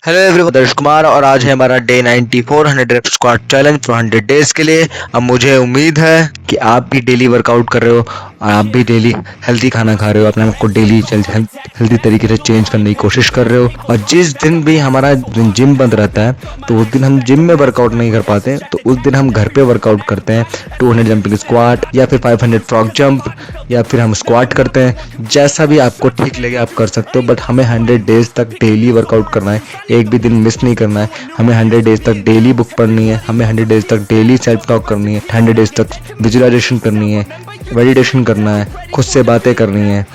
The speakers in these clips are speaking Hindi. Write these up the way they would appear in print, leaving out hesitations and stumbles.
हेलो एवरीवन, दर्श कुमार और आज है हमारा day 94 100 rape squat challenge for 100 days के लिए। अब मुझे उम्मीद है कि आप भी डेली वर्कआउट कर रहे हो और आप भी डेली हेल्दी खाना खा रहे हो, अपने आप को डेली हेल्दी तरीके से चेंज करने की कोशिश कर रहे हो। और जिस दिन भी हमारा जिम बंद रहता है तो उस दिन हम जिम में वर्कआउट नहीं कर पाते, तो उस दिन हम घर पे वर्कआउट करते हैं। 200 जंपिंग स्क्वाट या फिर 500 फ्रॉग जंप या फिर हम स्क्वाट करते हैं। जैसा भी आपको ठीक लगे आप कर सकते हो, बट हमें 100 डेज तक डेली वर्कआउट करना है, एक भी दिन मिस नहीं करना है। हमें 100 डेज तक डेली बुक पढ़नी है, हमें 100 डेज तक डेली सेल्फ टॉक करनी है, 100 डेज तक विजुअलाइजेशन करनी है, मेडिटेशन करना है, खुद से बातें करनी है।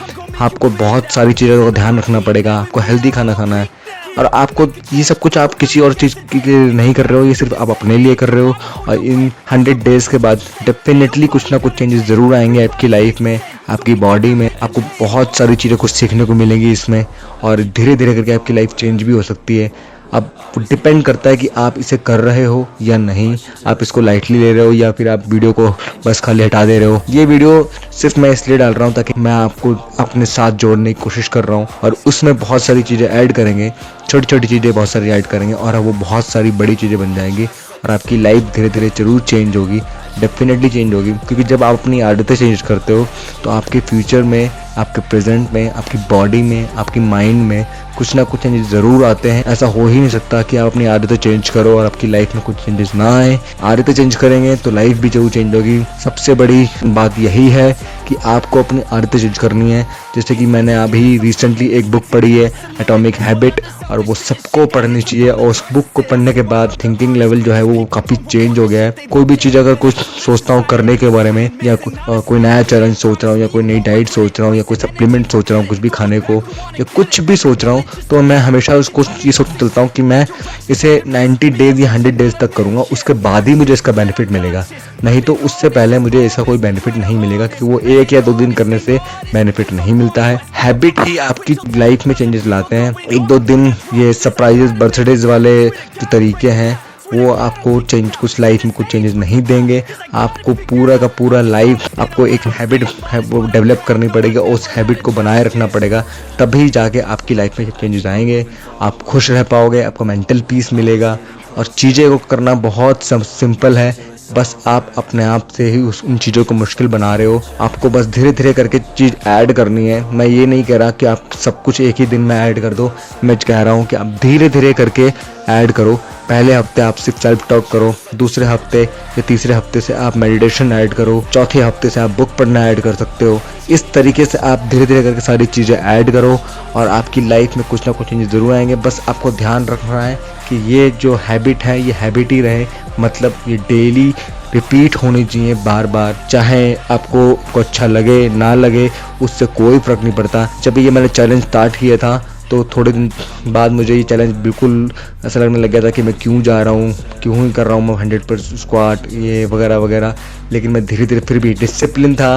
आपको बहुत सारी चीज़ों का ध्यान रखना पड़ेगा, आपको हेल्दी खाना खाना है। और आपको ये सब कुछ आप किसी और चीज़ के लिए नहीं कर रहे हो, ये सिर्फ आप अपने लिए कर रहे हो। और इन 100 डेज़ के बाद डेफिनेटली कुछ ना कुछ चेंजेस ज़रूर आएंगे आपकी लाइफ में, आपकी बॉडी में। आपको बहुत सारी चीज़ें कुछ सीखने को मिलेंगी इसमें, और धीरे धीरे करके आपकी लाइफ चेंज भी हो सकती है। अब डिपेंड करता है कि आप इसे कर रहे हो या नहीं, आप इसको लाइटली ले रहे हो या फिर आप वीडियो को बस खाली हटा दे रहे हो। ये वीडियो सिर्फ मैं इसलिए डाल रहा हूँ ताकि मैं आपको अपने साथ जोड़ने की कोशिश कर रहा हूँ, और उसमें बहुत सारी चीज़ें ऐड करेंगे, छोटी छोटी चीज़ें बहुत सारी ऐड करेंगे, और वो बहुत सारी बड़ी चीज़ें बन जाएंगी और आपकी लाइफ धीरे धीरे जरूर चेंज होगी, डेफिनेटली चेंज होगी। क्योंकि जब आप अपनी आदतें चेंज करते हो तो आपके फ्यूचर में, आपके प्रेजेंट में, आपकी बॉडी में, आपकी माइंड में कुछ ना कुछ चेंजेस ज़रूर आते हैं। ऐसा हो ही नहीं सकता कि आप अपनी आदतें चेंज करो और आपकी लाइफ में कुछ चेंजेस ना आए। आदतें चेंज करेंगे तो लाइफ भी जरूर चेंज होगी। सबसे बड़ी बात यही है कि आपको अपनी आदतें चेंज करनी है। जैसे कि मैंने अभी रिसेंटली एक बुक पढ़ी है, एटॉमिक हैबिट, और वो सबको पढ़नी चाहिए। और उस बुक को पढ़ने के बाद थिंकिंग लेवल जो है वो काफ़ी चेंज हो गया है। कोई भी चीज़ अगर कुछ सोचता हूँ करने के बारे में, या कोई नया चैलेंज सोच रहा हूँ, या कोई नई डाइट सोच रहा हूँ, या कोई सप्लीमेंट सोच रहा हूँ कुछ भी खाने को, या कुछ भी सोच रहा हूँ, तो मैं हमेशा उसको ये सोच चलता हूँ कि मैं इसे 90 डेज या 100 डेज तक करूँगा, उसके बाद ही मुझे इसका बेनिफिट मिलेगा। नहीं तो उससे पहले मुझे इसका कोई बेनिफिट नहीं मिलेगा, क्योंकि वो 1 या 2 दिन करने से बेनिफिट नहीं मिलता है। हैबिट ही आपकी लाइफ में चेंजेस लाते हैं। 1-2 दिन ये सरप्राइजेस, बर्थडेज वाले जो तरीके हैं वो आपको कुछ लाइफ में कुछ चेंजेस नहीं देंगे। आपको पूरा का पूरा लाइफ आपको एक हैबिट वो डेवलप करनी पड़ेगी, और उस हैबिट को बनाए रखना पड़ेगा, तभी जाके आपकी लाइफ में चेंजेस आएंगे। आप खुश रह पाओगे, आपको मेंटल पीस मिलेगा। और चीज़ें को करना बहुत सिंपल है, बस आप अपने आप से ही उन चीज़ों को मुश्किल बना रहे हो। आपको बस धीरे धीरे करके चीज़ ऐड करनी है। मैं ये नहीं कह रहा कि आप सब कुछ एक ही दिन में ऐड कर दो, मैं कह रहा हूँ कि आप धीरे धीरे करके ऐड करो। पहले हफ्ते आप सिर्फ सेल्फ टॉक करो, दूसरे हफ्ते या तीसरे हफ्ते से आप मेडिटेशन ऐड करो, चौथे हफ्ते से आप बुक पढ़ना ऐड कर सकते हो। इस तरीके से आप धीरे धीरे करके सारी चीज़ें ऐड करो और आपकी लाइफ में कुछ ना कुछ चेंजेस ज़रूर आएंगे। बस आपको ध्यान रखना है कि ये जो हैबिट है ये हैबिट ही रहे, मतलब ये डेली रिपीट होनी चाहिए बार बार। चाहे आपको अच्छा लगे ना लगे, उससे कोई फ़र्क नहीं पड़ता। जब ये मैंने चैलेंज स्टार्ट किया था तो थोड़े दिन बाद मुझे ये चैलेंज बिल्कुल ऐसा लगने लग गया था कि मैं क्यों जा रहा हूँ, क्यों ही कर रहा हूँ मैं 100% स्क्वाट ये वगैरह वगैरह। लेकिन मैं धीरे धीरे फिर भी डिसिप्लिन था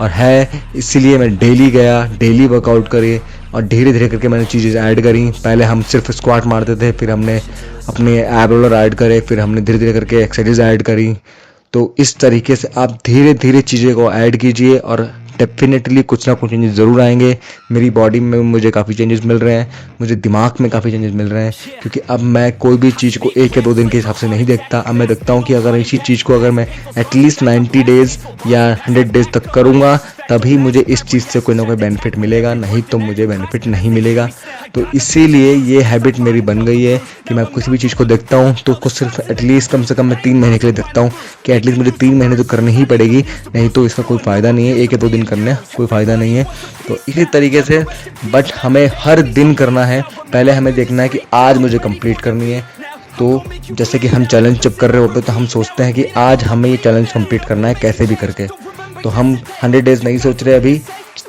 और है, इसीलिए मैं डेली गया, डेली वर्कआउट करे, और धीरे धीरे करके मैंने चीज़ें ऐड करी। पहले हम सिर्फ स्क्वाट मारते थे, फिर हमने अपने एब रोलर ऐड करे, फिर हमने धीरे धीरे करके एक्सरसाइज ऐड करी। तो इस तरीके से आप धीरे धीरे चीज़ें को ऐड कीजिए और डेफिनेटली कुछ ना कुछ चेंजेस ज़रूर आएंगे। मेरी बॉडी में मुझे काफ़ी चेंजेस मिल रहे हैं, मुझे दिमाग में काफ़ी चेंजेस मिल रहे हैं, क्योंकि अब मैं कोई भी चीज़ को 1 या 2 दिन के हिसाब से नहीं देखता। अब मैं देखता हूँ कि अगर इसी चीज़ को अगर मैं एटलीस्ट 90 डेज़ या 100 डेज़ तक करूँगा, तभी मुझे इस चीज़ से कोई ना कोई बेनिफिट मिलेगा, नहीं तो मुझे बेनिफिट नहीं मिलेगा। तो इसीलिए ये हैबिट मेरी बन गई है कि मैं किसी भी चीज़ को देखता हूँ तो उसको सिर्फ एटलीस्ट कम से कम मैं 3 महीने के लिए देखता हूँ कि एटलीस्ट मुझे 3 महीने तो करनी ही पड़ेगी, नहीं तो इसका कोई फ़ायदा नहीं है। 1 या 2 दिन करने कोई फ़ायदा नहीं है। तो इसी तरीके से बट हमें हर दिन करना है। पहले हमें देखना है कि आज मुझे कंप्लीट करनी है। तो जैसे कि हम चैलेंज जब कर रहे होते हैं तो हम सोचते हैं कि आज हमें ये चैलेंज कंप्लीट करना है कैसे भी करके। तो हम 100 डेज़ नहीं सोच रहे, अभी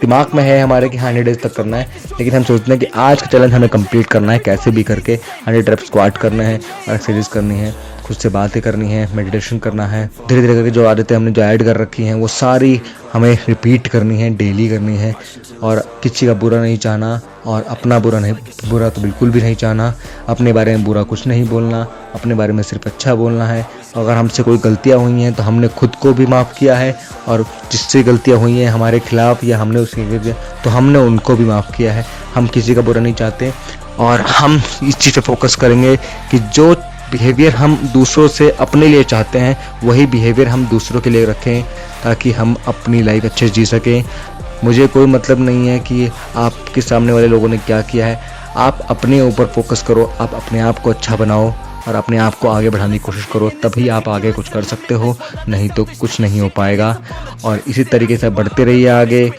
दिमाग में है हमारे कि 100 डेज़ तक करना है, लेकिन हम सोचते हैं कि आज का चैलेंज हमें कंप्लीट करना है कैसे भी करके। 100 रेप स्क्वाट करना है और एक्सरसाइज करनी है, खुद से बातें करनी है, मेडिटेशन करना है। धीरे धीरे करके जो आदतें हमने जो ऐड कर रखी हैं वो सारी हमें रिपीट करनी है, डेली करनी है। और किसी का बुरा नहीं चाहना, और अपना बुरा तो बिल्कुल भी नहीं चाहना। अपने बारे में बुरा कुछ नहीं बोलना, अपने बारे में सिर्फ अच्छा बोलना है। अगर हमसे कोई गलतियाँ हुई हैं तो हमने खुद को भी माफ़ किया है, और जिससे गलतियाँ हुई हैं हमारे खिलाफ या हमने उसके तो हमने उनको भी माफ़ किया है। हम किसी का बुरा नहीं चाहते, और हम इस चीज़ पे फोकस करेंगे कि जो बिहेवियर हम दूसरों से अपने लिए चाहते हैं वही बिहेवियर हम दूसरों के लिए रखें, ताकि हम अपनी लाइफ अच्छे से जी सकें। मुझे कोई मतलब नहीं है कि आपके सामने वाले लोगों ने क्या किया है, आप अपने ऊपर फोकस करो, आप अपने आप को अच्छा बनाओ और अपने आप को आगे बढ़ाने की कोशिश करो, तभी आप आगे कुछ कर सकते हो, नहीं तो कुछ नहीं हो पाएगा। और इसी तरीके से बढ़ते रहिए आगे,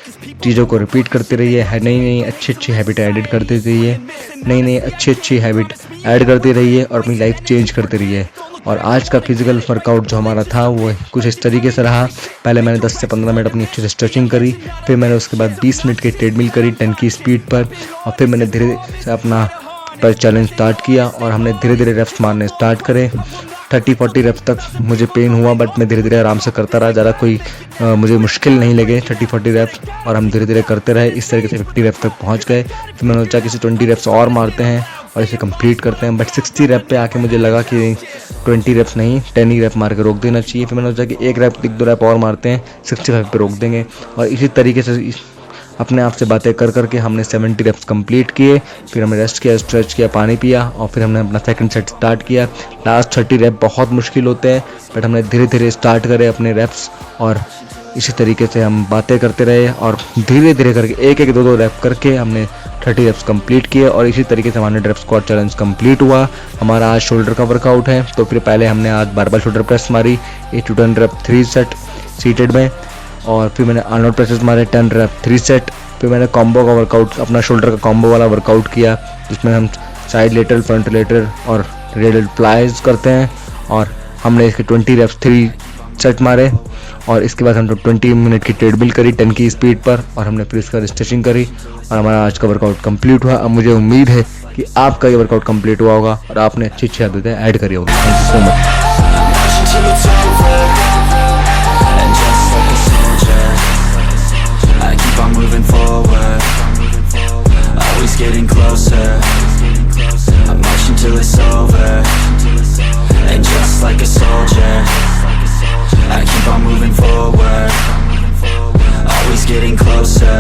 चीज़ों को रिपीट करते रहिए, नई नई अच्छी हैबिट ऐड करते रहिए, नई नई अच्छी हैबिट ऐड करते रहिए और अपनी लाइफ चेंज करते रहिए। और आज का फिजिकल वर्कआउट जो हमारा था वो कुछ इस तरीके से रहा। पहले मैंने 10 से 15 मिनट अपनी अच्छे से स्ट्रेचिंग करी, फिर मैंने उसके बाद 20 मिनट की ट्रेडमिल करी 10 की स्पीड पर, और फिर मैंने धीरे से अपना पर चैलेंज स्टार्ट किया और हमने धीरे धीरे रेप्स मारने स्टार्ट करे। 30-40 रेप्स तक मुझे पेन हुआ, बट मैं धीरे धीरे आराम से करता रहा, ज़्यादा कोई मुझे मुश्किल नहीं लगे 30-40 रेप्स, और हम धीरे धीरे करते रहे। इस तरीके से 50 रेप्स तक पहुंच गए। फिर मैंने सोचा कि इसे 20 रेप्स और मारते हैं और इसे कंप्लीट करते हैं, बट 60 रेप पे आके मुझे लगा कि 20 रेप्स नहीं, 10 ही रेप मार के रोक देना चाहिए। फिर मैंने सोचा कि एक रेप 1-2 रेप और मारते हैं, 65 पे रोक देंगे। और इसी तरीके से अपने आप से बातें कर करके हमने 70 रेप्स कंप्लीट किए। फिर हमने रेस्ट किया, स्ट्रेच किया, पानी पिया और फिर हमने अपना सेकंड सेट स्टार्ट किया। लास्ट 30 रेप बहुत मुश्किल होते हैं, बट हमने धीरे धीरे स्टार्ट करे अपने रेप्स, और इसी तरीके से हम बातें करते रहे और धीरे धीरे करके 1-1, 2-2 रेप करके हमने 30 रेप्स कंप्लीट किए। और इसी तरीके से 100 रेप स्क्वाट चैलेंज कंप्लीट हुआ। हमारा आज शोल्डर का वर्कआउट है, तो फिर पहले हमने आज बारबेल शोल्डर प्रेस मारी 8 to 10 रेप 3 सेट सीटेड में, और फिर मैंने आर्नोल्ड प्रेसेस मारे 10 रेप 3 सेट। फिर मैंने कॉम्बो का वर्कआउट, अपना शोल्डर का कॉम्बो वाला वर्कआउट किया, जिसमें हम साइड लेटरल, फ्रंट लेटरल और रेडियल फ्लाइज करते हैं, और हमने इसके 20 रेप्स 3 सेट मारे। और इसके बाद हमने 20 मिनट की ट्रेडमिल करी 10 की स्पीड पर, और हमने फिर इसका स्ट्रेचिंग करी, और हमारा आज का वर्कआउट कंप्लीट हुआ। अब मुझे उम्मीद है कि आपका ये वर्कआउट कंप्लीट हुआ होगा और आपने अच्छी आदतें ऐड करी होगी। Thank you so much. Moving forward, always getting closer. I'm marching till it's over, and just like a soldier, I keep on moving forward, always getting closer.